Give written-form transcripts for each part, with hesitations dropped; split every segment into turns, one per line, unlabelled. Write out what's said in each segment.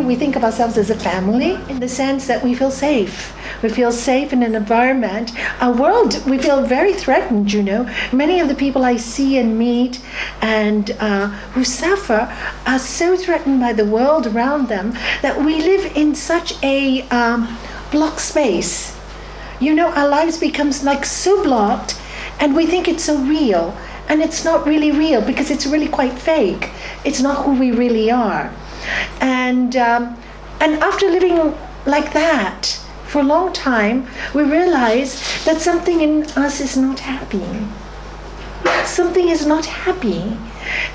here we think of ourselves as a family in the sense that we feel safe. We feel safe in an environment. Our world, we feel very threatened, you know. Many of the people I see and meet and who suffer are so threatened by the world around them that we live in such a blocked space. You know, our lives becomes like so blocked, and we think it's so real. And it's not really real because it's really quite fake. It's not who we really are. And after living like that for a long time, we realize that something in us is not happy. Something is not happy.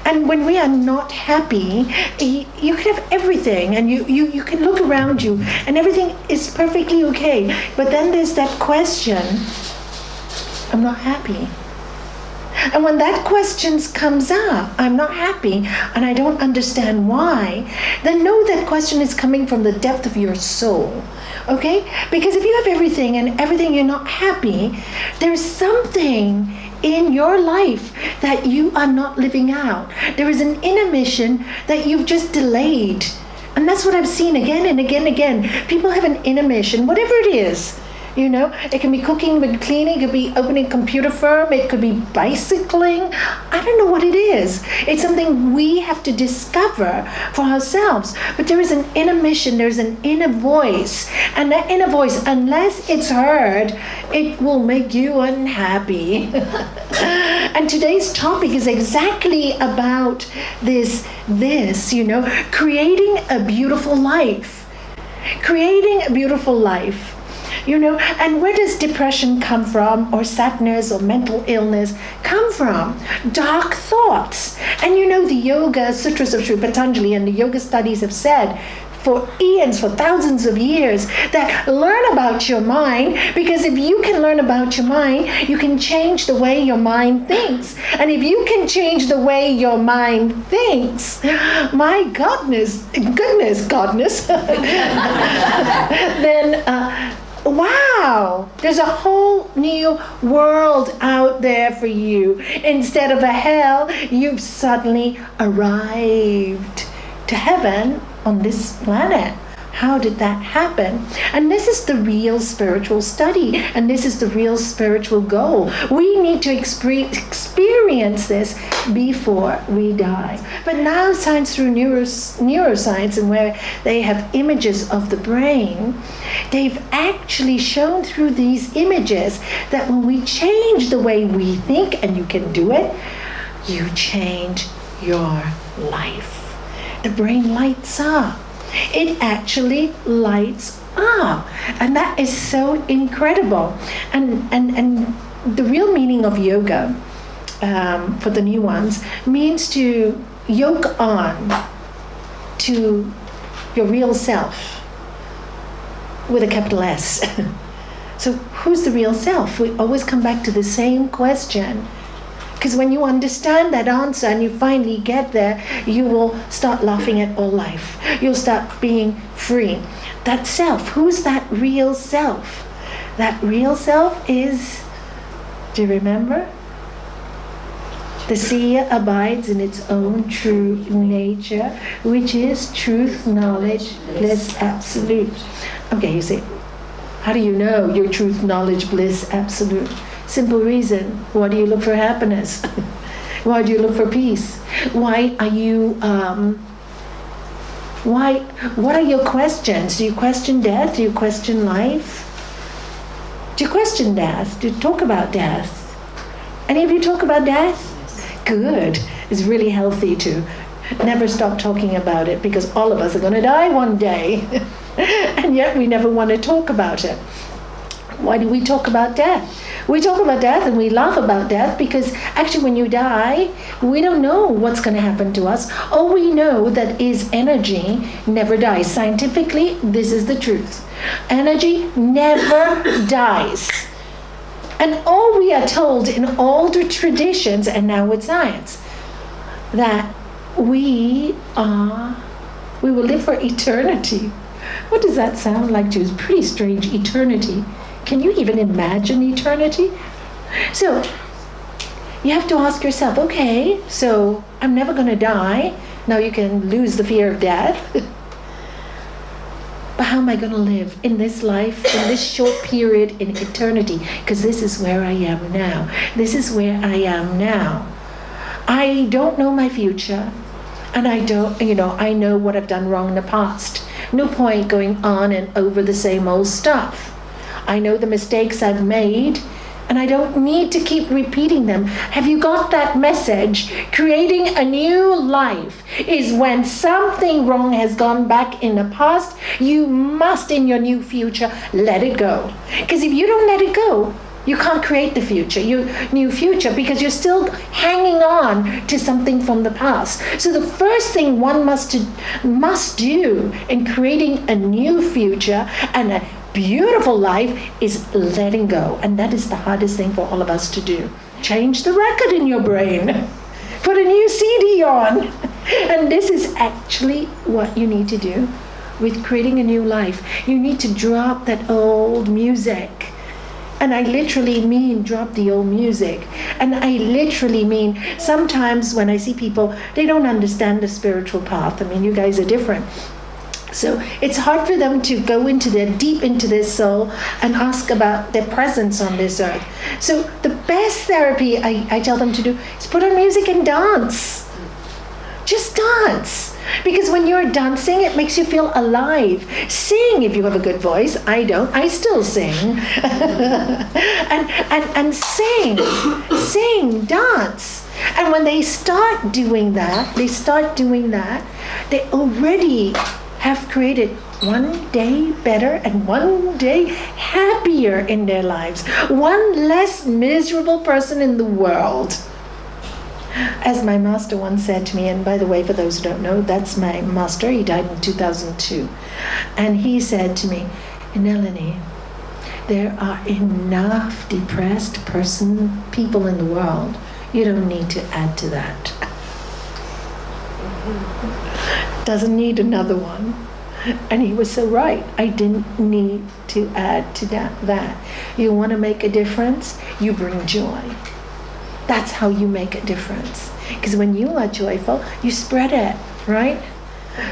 And when we are not happy, you can have everything, and you can look around you, and everything is perfectly okay. But then there's that question, I'm not happy. And when that question comes up, I'm not happy, and I don't understand why, then know that question is coming from the depth of your soul, okay? Because if you have everything and everything you're not happy, there's something in your life that you are not living out. There is an inner mission that you've just delayed. And that's what I've seen again and again and again. People have an inner mission, whatever it is. You know, it can be cooking, it can be cleaning, it could be opening a computer firm, it could be bicycling. I don't know what it is. It's something we have to discover for ourselves. But there is an inner mission, there's an inner voice. And that inner voice, unless it's heard, it will make you unhappy. And today's topic is exactly about this, you know, creating a beautiful life. Creating a beautiful life. You know, and where does depression come from, or sadness, or mental illness come from? Dark thoughts. And you know, the Yoga Sutras of Sri Patanjali and the yoga studies have said for eons, for thousands of years, that learn about your mind, because if you can learn about your mind, you can change the way your mind thinks. And if you can change the way your mind thinks, my goodness, then wow, there's a whole new world out there for you. Instead of a hell, you've suddenly arrived to heaven on this planet. How did that happen? And this is the real spiritual study, and this is the real spiritual goal. We need to experience this before we die. But now science, through neuroscience, and where they have images of the brain, they've actually shown through these images that when we change the way we think, and you can do it, you change your life. The brain lights up. It actually lights up, and that is so incredible. And the real meaning of yoga, for the new ones, means to yoke on to your real self with a capital S. So who's the real self? We always come back to the same question. Because when you understand that answer and you finally get there, you will start laughing at all life. You'll start being free. That self, who's that real self? That real self is, do you remember? The seer abides in its own true nature, which is truth, knowledge, bliss, absolute. Okay, you say, how do you know your truth, knowledge, bliss, absolute? Simple reason. Why do you look for happiness? Why do you look for peace? Why are you, what are your questions? Do you question death? Do you question life? Do you question death? Do you talk about death? Any of you talk about death? Good. It's really healthy to never stop talking about it, because all of us are going to die one day. And yet we never want to talk about it. Why do we talk about death? We talk about death and we laugh about death because actually when you die, we don't know what's going to happen to us. All we know that is energy never dies. Scientifically, this is the truth. Energy never dies. And all we are told in older traditions, and now with science, that we will live for eternity. What does that sound like to you? It's pretty strange, eternity. Can you even imagine eternity? So you have to ask yourself, okay, so I'm never going to die. Now you can lose the fear of death. but how am I going to live in this life, in this short period in eternity? Because this is where I am now. This is where I am now. I don't know my future, and I don't, I know what I've done wrong in the past. No point going on and over the same old stuff. I know the mistakes I've made, and I don't need to keep repeating them. Have you got that message? Creating a new life is when something wrong has gone back in the past, you must, in your new future, let it go. Because if you don't let it go, you can't create the future, your new future, because you're still hanging on to something from the past. So the first thing one must do in creating a new future and a beautiful life is letting go. And that is the hardest thing for all of us to do. Change the record in your brain. Put a new CD on. And this is actually what you need to do with creating a new life. You need to drop that old music. And I literally mean drop the old music. And I literally mean sometimes when I see people, they don't understand the spiritual path. I mean, you guys are different. So it's hard for them to go deep into their soul and ask about their presence on this earth. So the best therapy I tell them to do is put on music and dance. Just dance. Because when you're dancing, it makes you feel alive. Sing if you have a good voice. I don't. I still sing. and sing, dance. And when they start doing that, they already have created one day better and one day happier in their lives. One less miserable person in the world. As my master once said to me, and by the way, for those who don't know, that's my master. He died in 2002. And he said to me, Nalanie, there are enough depressed people in the world. You don't need to add to that. Doesn't need another one. And he was so right. I didn't need to add to that. You want to make a difference? You bring joy. That's how you make a difference. Because when you are joyful, you spread it, right?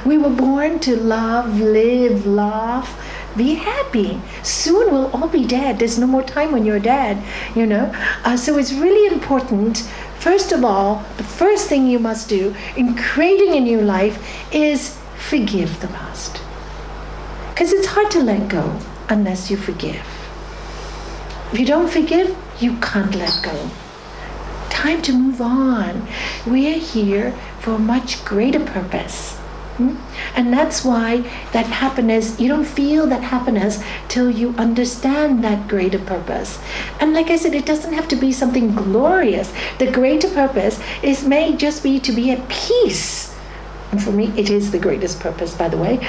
We were born to love, live, laugh, be happy. Soon we'll all be dead. There's no more time when you're dead, So it's really important. First of all, the first thing you must do in creating a new life is forgive the past. Because it's hard to let go unless you forgive. If you don't forgive, you can't let go. Time to move on. We're here for a much greater purpose. And that's why that happiness, you don't feel that happiness till you understand that greater purpose. And like I said, it doesn't have to be something glorious. The greater purpose may just be to be at peace. And for me, it is the greatest purpose, by the way.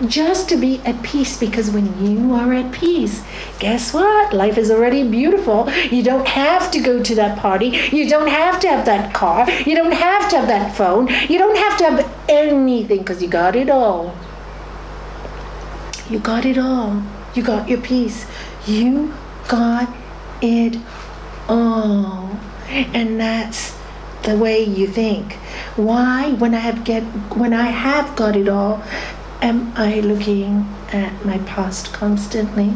Just to be at peace, because when you are at peace, guess what? Life is already beautiful. You don't have to go to that party. You don't have to have that car. You don't have to have that phone. You don't have to have anything, because you got it all. You got it all. You got your peace. You got it all. And that's the way you think. Why, when I have got it all, am I looking at my past constantly?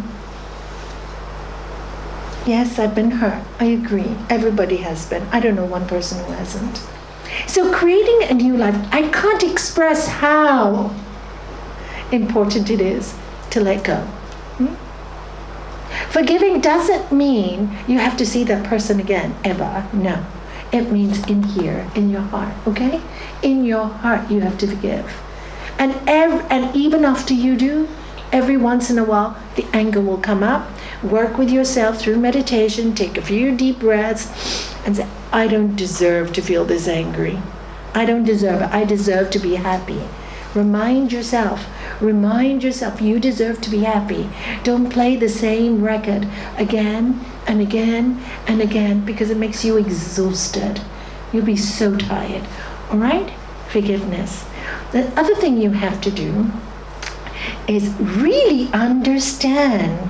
Yes, I've been hurt. I agree. Everybody has been. I don't know one person who hasn't. So creating a new life, I can't express how important it is to let go. Forgiving doesn't mean you have to see that person again, ever. No. It means in here, in your heart, okay? In your heart, you have to forgive. And even after you do, every once in a while, the anger will come up. Work with yourself through meditation. Take a few deep breaths and say, I don't deserve to feel this angry. I don't deserve it. I deserve to be happy. Remind yourself you deserve to be happy. Don't play the same record again and again and again, because it makes you exhausted. You'll be so tired. All right? Forgiveness. The other thing you have to do is really understand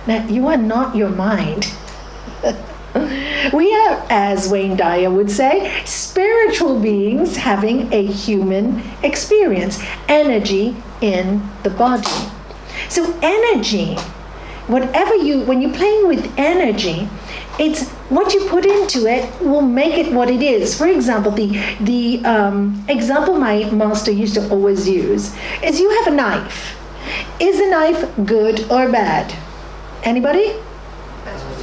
that you are not your mind. We are, as Wayne Dyer would say, spiritual beings having a human experience. Energy in the body. So energy, when you're playing with energy, it's what you put into it will make it what it is. For example, the example my master used to always use is you have a knife. Is the knife good or bad? Anybody?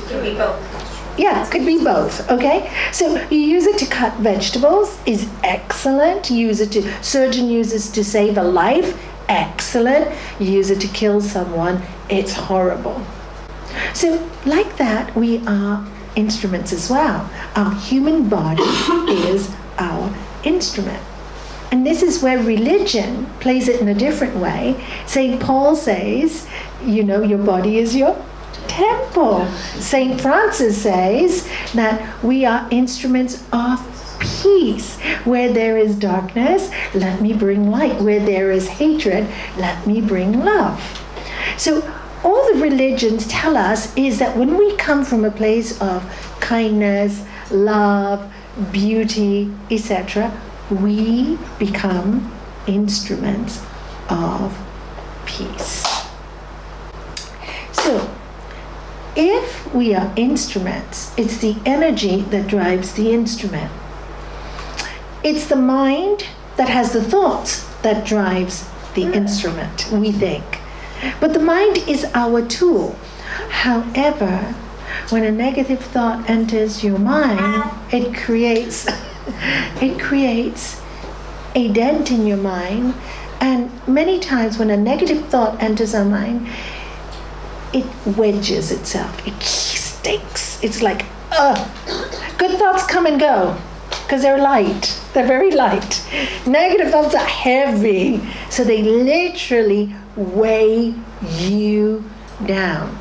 Could be both.
Yeah, could be both, okay? So you use it to cut vegetables, is excellent. Surgeon uses to save a life, excellent. You use it to kill someone, it's horrible. So like that, we are instruments as well. Our human body is our instrument. And this is where religion plays it in a different way. St. Paul says, your body is your temple. St. Francis says that we are instruments of peace. Where there is darkness, let me bring light. Where there is hatred, let me bring love. So all the religions tell us is that when we come from a place of kindness, love, beauty, etc., we become instruments of peace. So, if we are instruments, it's the energy that drives the instrument. It's the mind that has the thoughts that drives the instrument, we think. But the mind is our tool. However, when a negative thought enters your mind, it creates a dent in your mind. And many times when a negative thought enters our mind, it wedges itself. It stinks. It's like, good thoughts come and go because they're light. They're very light. Negative thoughts are heavy. So they literally weigh you down.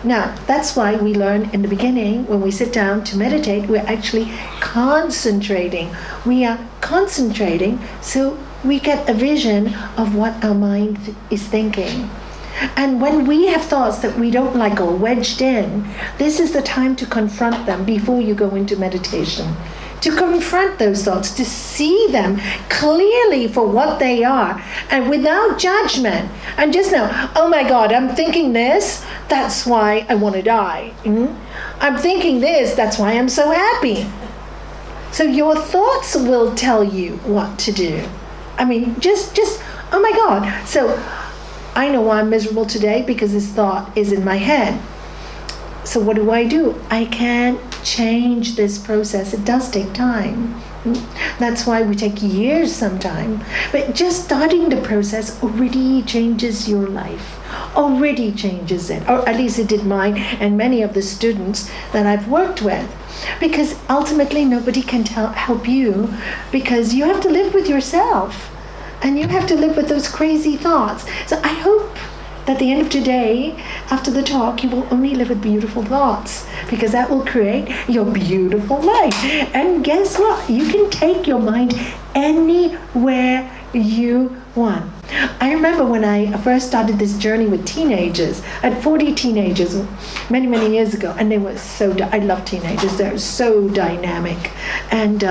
Now, that's why we learn in the beginning, when we sit down to meditate, we're actually concentrating. We are concentrating so we get a vision of what our mind is thinking. And when we have thoughts that we don't like or wedged in, this is the time to confront them before you go into meditation. To confront those thoughts, to see them clearly for what they are and without judgment. And just know, oh my God, I'm thinking this, that's why I want to die. I'm thinking this, that's why I'm so happy. So your thoughts will tell you what to do. I mean, just oh my God. So I know why I'm miserable today because this thought is in my head. So what do? I can't change this process. It does take time. That's why we take years sometimes. But just starting the process already changes your life. Already changes it. Or at least it did mine and many of the students that I've worked with. Because ultimately nobody can help you because you have to live with yourself. And you have to live with those crazy thoughts. So I hope that at the end of today, after the talk, you will only live with beautiful thoughts because that will create your beautiful life. And guess what? You can take your mind anywhere you want. I remember when I first started this journey with teenagers. I had 40 teenagers many, many years ago, and they were I love teenagers. They're so dynamic. And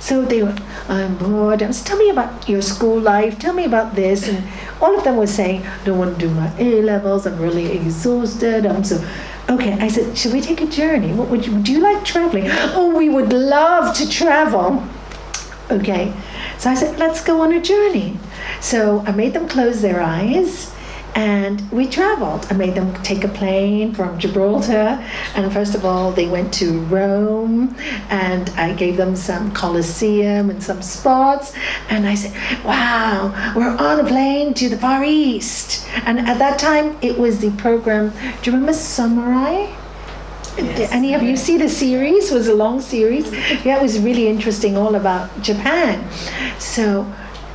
so they were, I'm bored. Tell me about your school life. Tell me about this. And all of them were saying, I don't want to do my A-levels. I'm really exhausted. Okay. I said, should we take a journey? Would you like traveling? Oh, we would love to travel. Okay. So I said, let's go on a journey. So I made them close their eyes. And we traveled. I made them take a plane from Gibraltar. And first of all, they went to Rome. And I gave them some Colosseum and some spots. And I said, wow, we're on a plane to the Far East. And at that time, it was the program. Do you remember Samurai? Yes. Did any of you see the series? It was a long series. Yeah, it was really interesting, all about Japan. So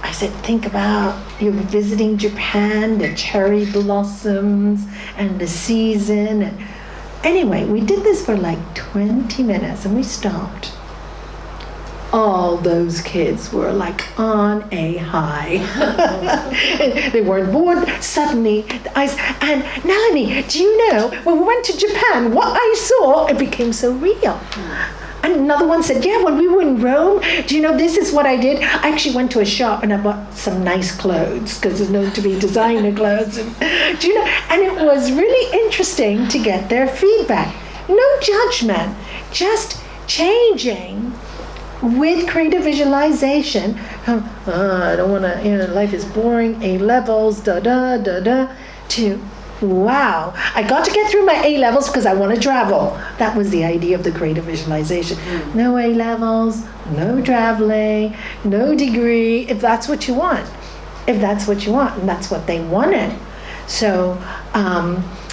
I said, think about you're visiting Japan, the cherry blossoms and the season. And anyway, we did this for like 20 minutes and we stopped. All those kids were like on a high. They weren't bored. Suddenly, and Nalanie, do you know, when we went to Japan, what I saw, it became so real. And another one said, yeah, when we were in Rome, do you know, this is what I did. I actually went to a shop and I bought some nice clothes because there's known to be designer clothes. And, do you know, and it was really interesting to get their feedback. No judgment, just changing with creative visualization. I don't want to, life is boring, A levels, to, wow, I got to get through my A levels because I want to travel. That was the idea of the creative visualization. No A levels, no traveling, no degree, if that's what you want. If that's what you want, and that's what they wanted. So,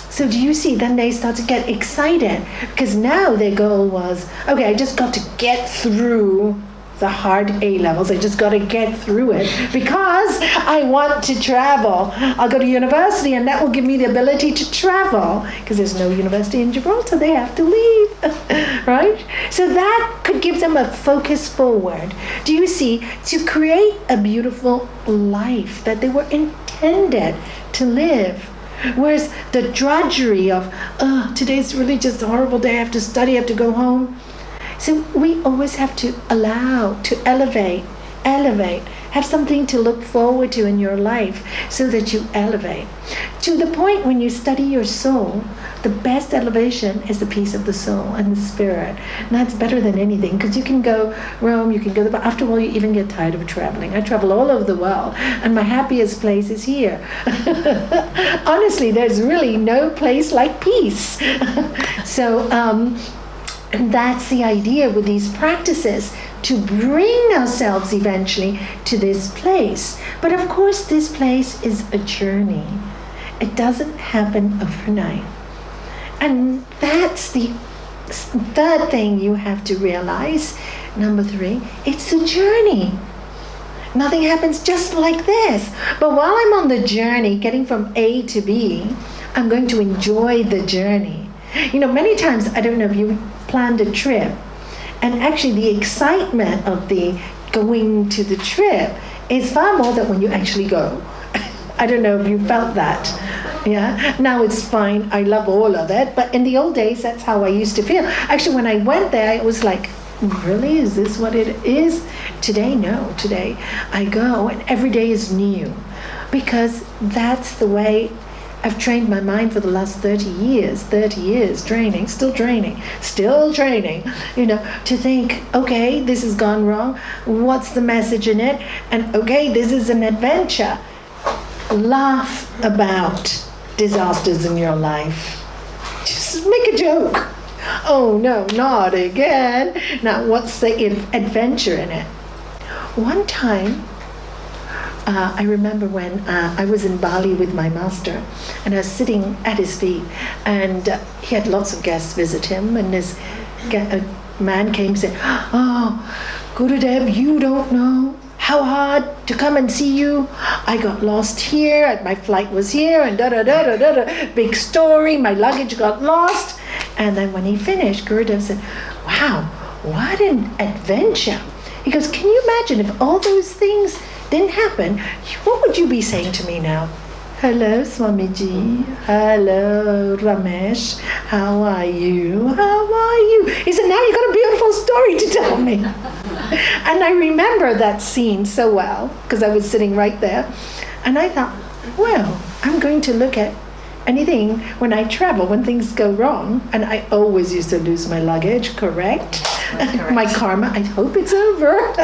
so do you see, then they start to get excited because now their goal was, okay, I just got to get through the hard A levels. I just got to get through it because I want to travel. I'll go to university and that will give me the ability to travel because there's no university in Gibraltar. They have to leave, right? So that could give them a focus forward. Do you see? To create a beautiful life that they were intended to live. Whereas the drudgery of, today's really just a horrible day, I have to study, I have to go home. So we always have to allow to elevate, have something to look forward to in your life so that you elevate. To the point when you study your soul, the best elevation is the peace of the soul and the spirit. And that's better than anything because you can go Rome, you can go, but after a while you even get tired of traveling. I travel all over the world and my happiest place is here. Honestly, there's really no place like peace. So, and that's the idea with these practices, to bring ourselves eventually to this place. But of course, this place is a journey. It doesn't happen overnight. And that's the third thing you have to realize. Number 3, it's a journey. Nothing happens just like this. But while I'm on the journey, getting from A to B, I'm going to enjoy the journey. Many times, I don't know if you planned a trip, and actually the excitement of the going to the trip is far more than when you actually go. I don't know if you felt that. Yeah, now it's fine, I love all of it, but in the old days that's how I used to feel. Actually, when I went there, it was like, really, is this what it is? Today, no. Today I go and every day is new, because that's the way I've trained my mind for the last 30 years training, still training, to think, okay, this has gone wrong. What's the message in it? And okay, this is an adventure. Laugh about disasters in your life. Just make a joke. Oh no, not again. Now, what's the adventure in it? One time, I remember when I was in Bali with my master, and I was sitting at his feet, and he had lots of guests visit him, and a man came and said, "Oh, Gurudev, you don't know how hard to come and see you. I got lost here, my flight was here, and big story, my luggage got lost." And then when he finished, Gurudev said, "Wow, what an adventure." He goes, "Can you imagine if all those things didn't happen, what would you be saying to me now? Hello, Swamiji. Hello, Ramesh. How are you? How are you?" He said, "Now you got a beautiful story to tell me." And I remember that scene so well, because I was sitting right there. And I thought, well, I'm going to look at anything when I travel, when things go wrong. And I always used to lose my luggage, correct? My karma, I hope it's over.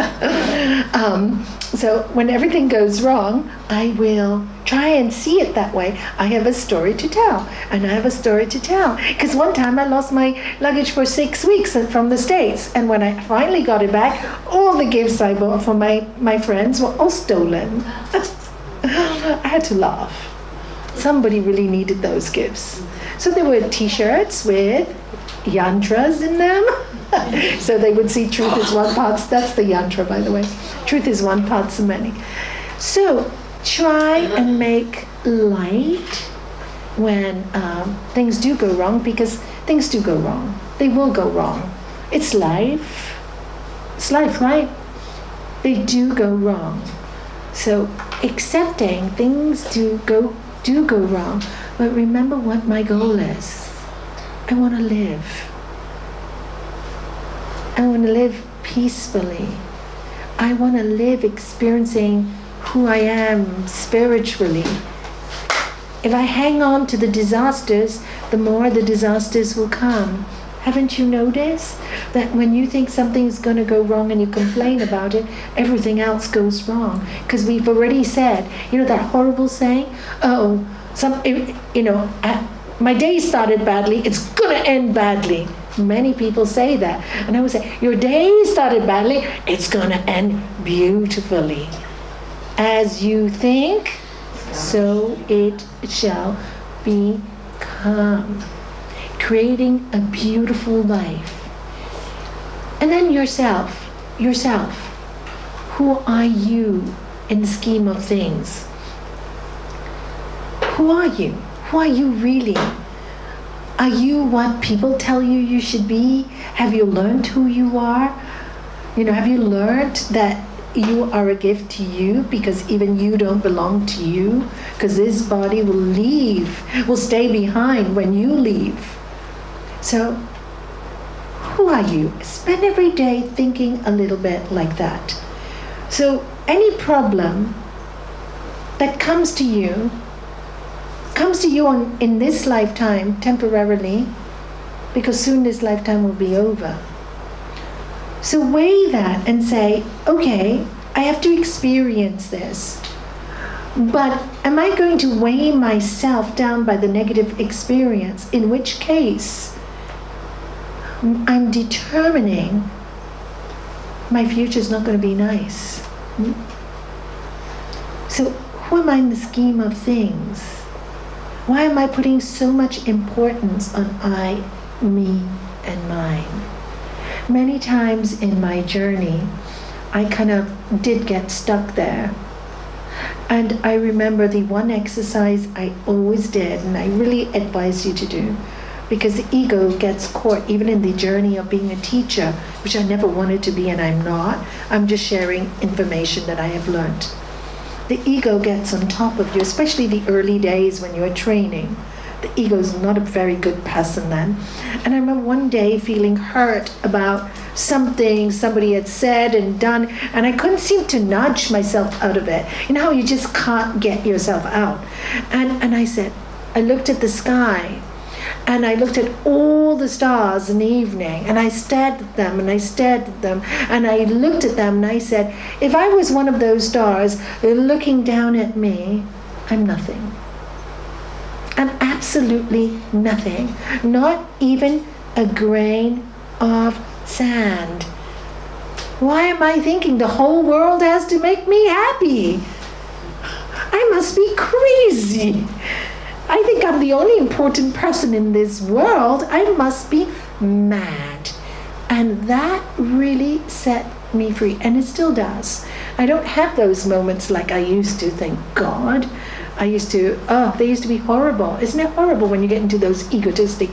So when everything goes wrong, I will try and see it that way. I have a story to tell, and I have a story to tell. Because one time I lost my luggage for 6 weeks from the States, and when I finally got it back, all the gifts I bought for my friends were all stolen. I had to laugh. Somebody really needed those gifts. So there were t-shirts with yantras in them. So they would see truth is one part. That's the yantra, by the way. Truth is one part so many. So try and make light when things do go wrong, because things do go wrong. They will go wrong. It's life. It's life, right? They do go wrong. So accepting things do go wrong, but remember what my goal is. I want to live. I want to live peacefully. I want to live experiencing who I am spiritually. If I hang on to the disasters, the more the disasters will come. Haven't you noticed that when you think something's going to go wrong and you complain about it, everything else goes wrong? Because we've already said, that horrible saying, my day started badly, it's going to end badly. Many people say that. And I would say, your day started badly, it's going to end beautifully. As you think, so it shall become. Creating a beautiful life. And then yourself. Who are you in the scheme of things? Who are you? Who are you really? Are you what people tell you you should be? Have you learned who you are? Have you learned that you are a gift to you because even you don't belong to you? Because this body will stay behind when you leave. So, who are you? Spend every day thinking a little bit like that. So, any problem that comes to you in this lifetime temporarily, because soon this lifetime will be over. So weigh that and say, okay, I have to experience this. But am I going to weigh myself down by the negative experience? In which case, I'm determining my future's not going to be nice. So who am I in the scheme of things? Why am I putting so much importance on I, me, and mine? Many times in my journey, I kind of did get stuck there. And I remember the one exercise I always did, and I really advise you to do, because the ego gets caught even in the journey of being a teacher, which I never wanted to be and I'm not. I'm just sharing information that I have learned. The ego gets on top of you, especially the early days when you're training. The ego is not a very good person then. And I remember one day feeling hurt about something somebody had said and done, and I couldn't seem to nudge myself out of it. You know how you just can't get yourself out? And I looked at the sky, and I looked at all the stars in the evening, and I stared at them, and I stared at them, and I looked at them, and I said, if I was one of those stars looking down at me, I'm nothing. I'm absolutely nothing. Not even a grain of sand. Why am I thinking the whole world has to make me happy? I must be crazy. I think I'm the only important person in this world. I must be mad. And that really set me free. And it still does. I don't have those moments like I used to, thank God. They used to be horrible. Isn't it horrible when you get into those egotistic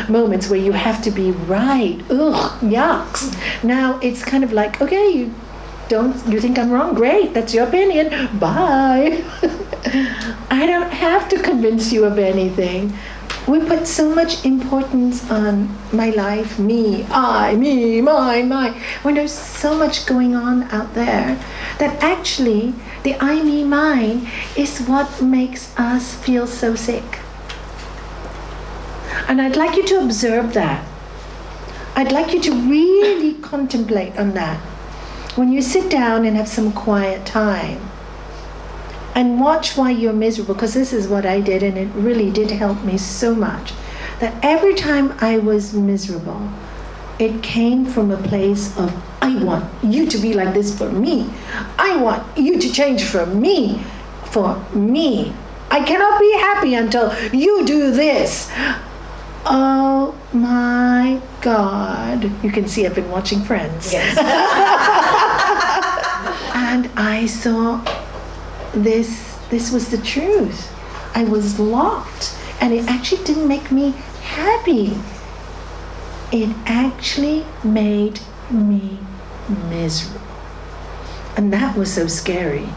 moments where you have to be right? Ugh, yucks. Now it's kind of like, okay, you think I'm wrong? Great, that's your opinion. Bye. I don't have to convince you of anything. We put so much importance on my life, me, I, me, mine, when there's so much going on out there that actually the I, me, mine is what makes us feel so sick. And I'd like you to observe that. I'd like you to really contemplate on that. When you sit down and have some quiet time, and watch why you're miserable, because this is what I did, and it really did help me so much. That every time I was miserable, it came from a place of, I want you to be like this for me. I want you to change for me. I cannot be happy until you do this. Oh my God. You can see I've been watching Friends.
Yes.
And I saw this was the truth. I was locked, and it actually didn't make me happy. It actually made me miserable. And that was so scary.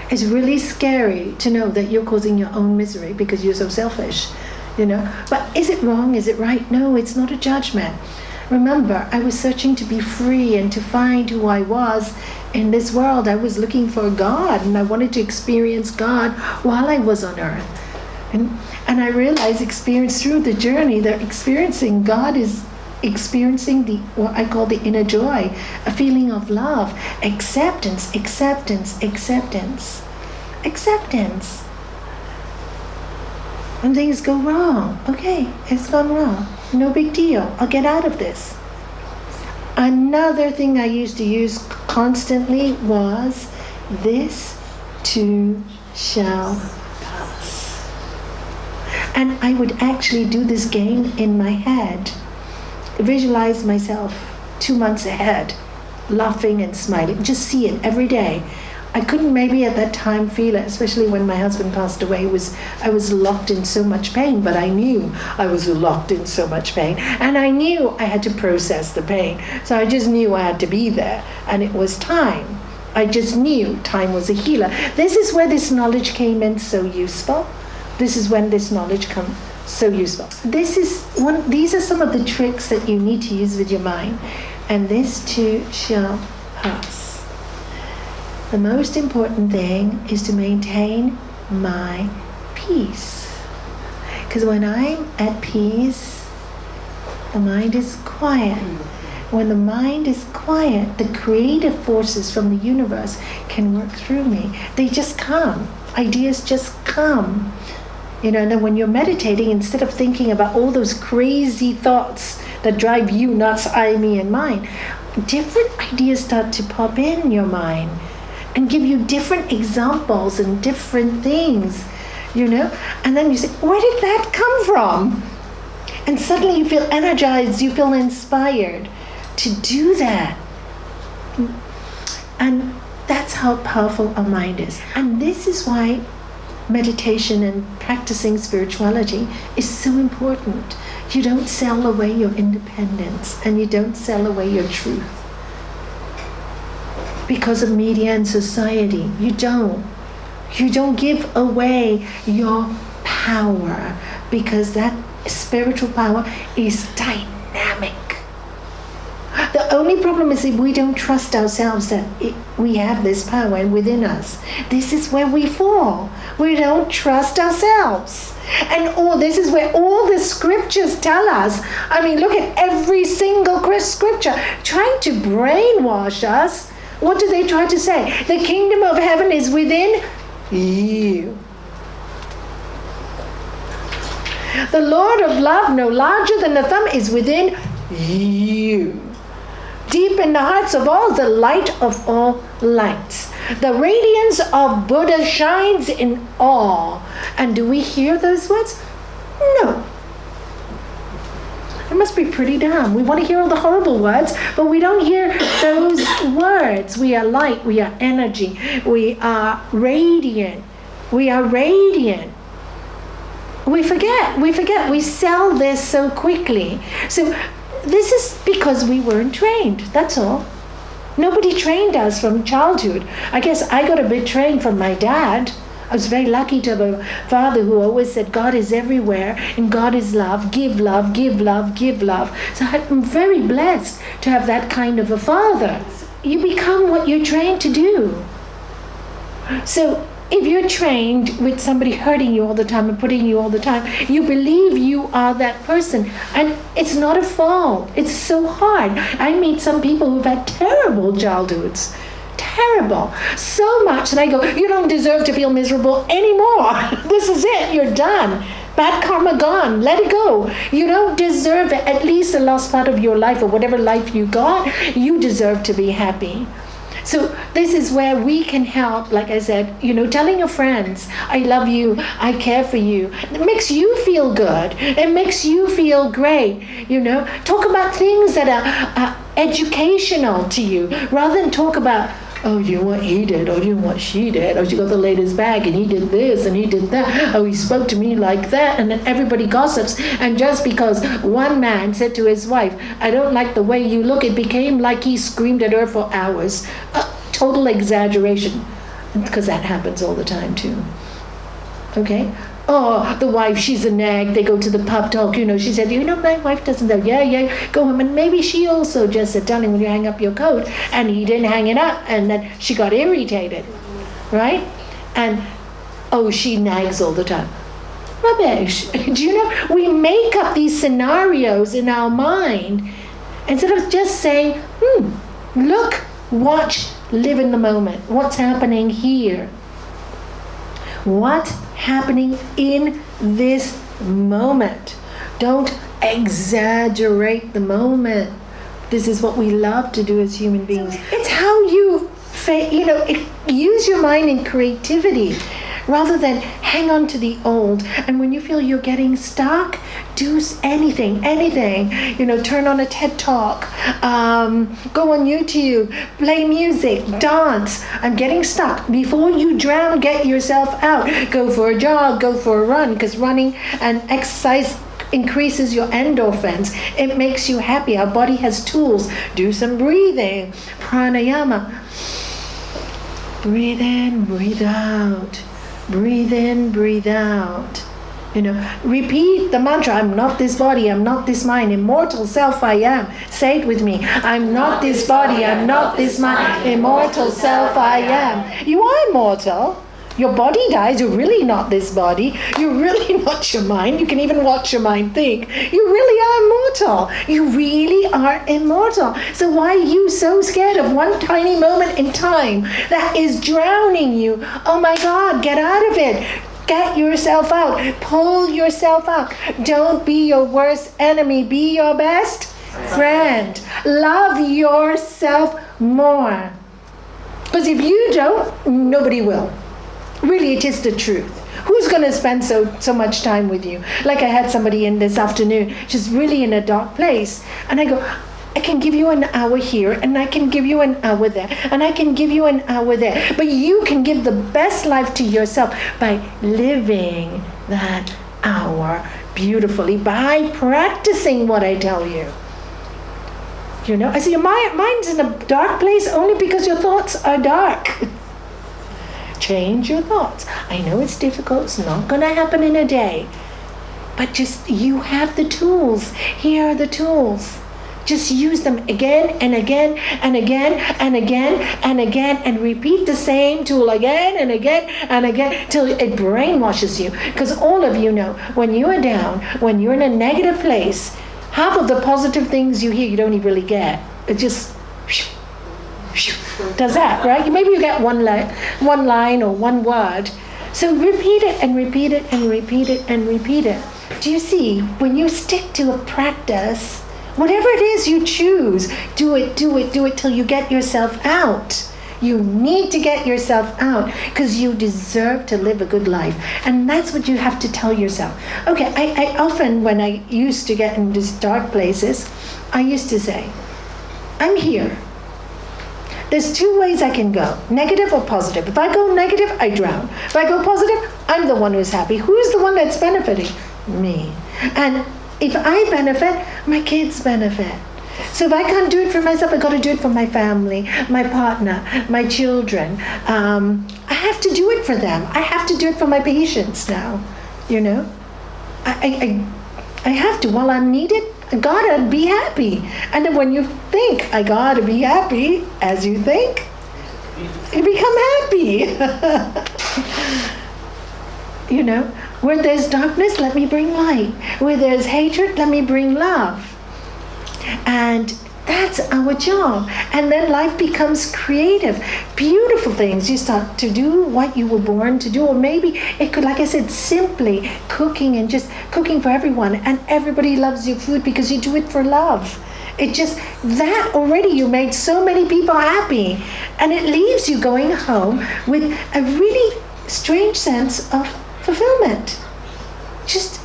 It's really scary to know that you're causing your own misery because you're so selfish, But is it wrong? Is it right? No, it's not a judgment. Remember, I was searching to be free and to find who I was in this world. I was looking for God, and I wanted to experience God while I was on earth. And I realized through the journey that experiencing God is experiencing what I call the inner joy, a feeling of love, acceptance. When things go wrong, okay, it's gone wrong. No big deal. I'll get out of this. Another thing I used to use constantly was, this too shall pass. And I would actually do this game in my head, visualize myself 2 months ahead, laughing and smiling, just see it every day. I couldn't maybe at that time feel it, especially when my husband passed away. I was locked in so much pain, but I knew I was locked in so much pain. And I knew I had to process the pain. So I just knew I had to be there. And it was time. I just knew time was a healer. This is where this knowledge came in so useful. This is when this knowledge comes so useful. These are some of the tricks that you need to use with your mind. And this too shall pass. The most important thing is to maintain my peace. Because when I'm at peace, the mind is quiet. When the mind is quiet, the creative forces from the universe can work through me. They just come. Ideas just come. And then when you're meditating, instead of thinking about all those crazy thoughts that drive you nuts, I, me, and mine, different ideas start to pop in your mind and give you different examples and different things, And then you say, where did that come from? And suddenly you feel energized, you feel inspired to do that. And that's how powerful our mind is. And this is why meditation and practicing spirituality is so important. You don't sell away your independence, and you don't sell away your truth because of media and society. You don't give away your power, because that spiritual power is dynamic. The only problem is if we don't trust ourselves that we have this power within us. This is where we fall. We don't trust ourselves. And this is where all the scriptures tell us. I mean, look at every single scripture trying to brainwash us. What do they try to say? The kingdom of heaven is within you. The Lord of love, no larger than the thumb, is within you. Deep in the hearts of all, the light of all lights. The radiance of Buddha shines in all. And do we hear those words? No. It must be pretty dumb. We want to hear all the horrible words, but we don't hear those words. We are light. We are energy. We are radiant. We are radiant. We forget. We sell this so quickly. So this is because we weren't trained. That's all. Nobody trained us from childhood. I guess I got a bit trained from my dad. I was very lucky to have a father who always said, God is everywhere and God is love. Give love, give love, give love. So I'm very blessed to have that kind of a father. You become what you're trained to do. So if you're trained with somebody hurting you all the time and putting you all the time, you believe you are that person. And it's not a fault. It's so hard. I meet some people who've had terrible childhoods. Terrible. So much that I go, you don't deserve to feel miserable anymore. This is it. You're done. Bad karma gone. Let it go. You don't deserve it. At least the last part of your life or whatever life you got, you deserve to be happy. So this is where we can help, like I said, telling your friends, I love you, I care for you. It makes you feel good. It makes you feel great. Talk about things that are educational to you, rather than talk about, oh, you know what he did, or you know what she did, or she got the latest bag, and he did this, and he did that, oh, he spoke to me like that, and then everybody gossips. And just because one man said to his wife, I don't like the way you look, it became like he screamed at her for hours. Total exaggeration, because that happens all the time too. Okay? Oh, the wife, she's a nag. They go to the pub talk. She said, my wife doesn't know. Yeah, go home. And maybe she also just said, darling, will you hang up your coat? And he didn't hang it up. And then she got irritated, right? And, oh, she nags all the time. Rubbish. Do we make up these scenarios in our mind instead of just saying, look, watch, live in the moment. What's happening here? What's happening in this moment? Don't exaggerate the moment. This is what we love to do as human beings. It's how you use your mind in creativity rather than hang on to the old. And when you feel you're getting stuck, do anything, turn on a TED Talk, go on YouTube, play music, dance. I'm getting stuck. Before you drown, get yourself out. Go for a jog, go for a run, because running and exercise increases your endorphins. It makes you happy. Our body has tools. Do some breathing, pranayama. Breathe in, breathe out. Breathe in, breathe out. Repeat the mantra, I'm not this body, I'm not this mind, immortal self I am. Say it with me. I'm not this body, I'm not this mind, immortal self I am. You are immortal. Your body dies, you're really not this body. You're really not your mind. You can even watch your mind think. You really are immortal. You really are immortal. So why are you so scared of one tiny moment in time that is drowning you? Oh my God, get out of it. Get yourself out. Pull yourself out. Don't be your worst enemy. Be your best friend. Love yourself more. Because if you don't, nobody will. Really, it is the truth. Who's going to spend so much time with you? Like I had somebody in this afternoon, she's really in a dark place. And I go, I can give you an hour here, and I can give you an hour there, and I can give you an hour there. But you can give the best life to yourself by living that hour beautifully, by practicing what I tell you. I say your mind's in a dark place only because your thoughts are dark. Change your thoughts. I know it's difficult. It's not going to happen in a day. But just, you have the tools. Here are the tools. Just use them again and again and again and again and again, and repeat the same tool again and again and again till it brainwashes you. Because all of you know, when you are down, when you're in a negative place, half of the positive things you hear you don't even really get. It just does that, right? Maybe you get one line or one word. So repeat it and repeat it and repeat it and repeat it. Do you see? When you stick to a practice, whatever it is you choose, do it till you get yourself out. You need to get yourself out because you deserve to live a good life. And that's what you have to tell yourself. Okay, I often, when I used to get in these dark places, I used to say, I'm here. There's two ways I can go, negative or positive. If I go negative, I drown. If I go positive, I'm the one who's happy. Who's the one that's benefiting? Me. And if I benefit, my kids benefit. So if I can't do it for myself, I got to do it for my family, my partner, my children. I have to do it for them. I have to do it for my patients now. I have to. While I'm needed, I gotta be happy. And then when you think I gotta be happy, as you think, you become happy. Where there's darkness, let me bring light. Where there's hatred, let me bring love. And that's our job. And then life becomes creative, beautiful things. You start to do what you were born to do. Or maybe it could, like I said, simply cooking and just cooking for everyone. And everybody loves your food because you do it for love. It just, that already you made so many people happy. And it leaves you going home with a really strange sense of fulfillment. Just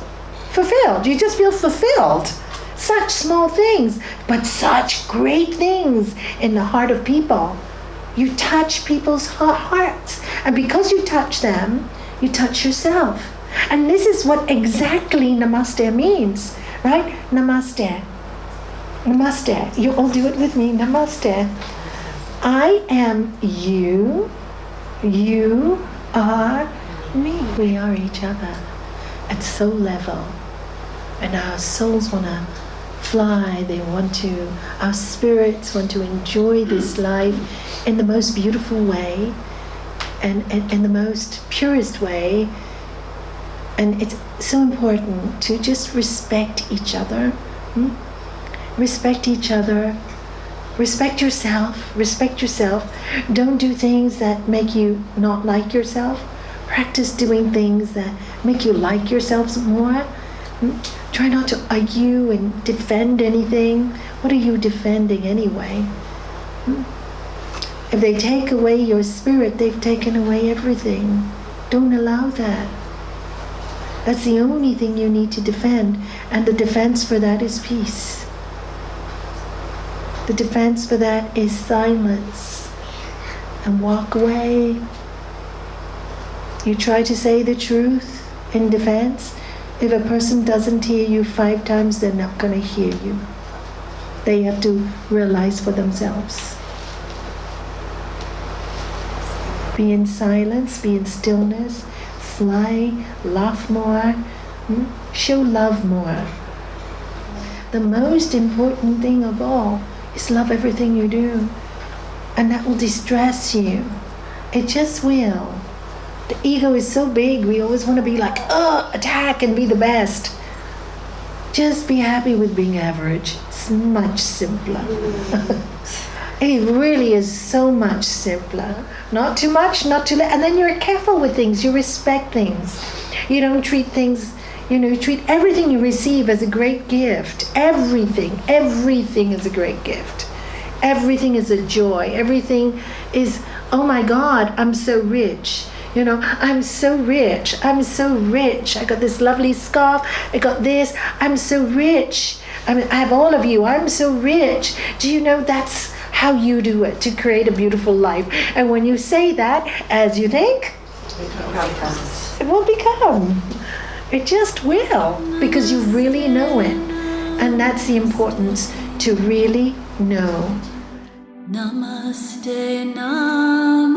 fulfilled. You just feel fulfilled. Such small things, but such great things in the heart of people. You touch people's hearts. And because you touch them, you touch yourself. And this is what exactly Namaste means, right? Namaste. Namaste. You all do it with me. Namaste. I am you. You are me. We are each other. at soul level. And our souls want to fly, our spirits want to enjoy this life in the most beautiful way and in the most purest way. And it's so important to just respect each other. Respect each other. Respect yourself. Don't do things that make you not like yourself. Practice doing things that make you like yourselves more. Try not to argue and defend anything. What are you defending anyway? If they take away your spirit, they've taken away everything. Don't allow that. That's the only thing you need to defend. And the defense for that is peace. The defense for that is silence. And walk away. You try to say the truth in defense. If a person doesn't hear you 5 times, they're not going to hear you. They have to realize for themselves. Be in silence, be in stillness, fly, laugh more, show love more. The most important thing of all is love everything you do. And that will distress you. It just will. The ego is so big, we always want to be like, attack and be the best. Just be happy with being average. It's much simpler. It really is so much simpler. Not too much, not too little. And then you're careful with things, you respect things. You don't treat things, you treat everything you receive as a great gift. Everything is a great gift. Everything is a joy. Everything is, oh my God, I'm so rich. I'm so rich. I got this lovely scarf. I got this. I'm so rich. I have all of you. I'm so rich. Do you know that's how you do it to create a beautiful life? And when you say that, as you think, it will become. It just will, because you really know it. And that's the importance, to really know.
Namaste, Namaste.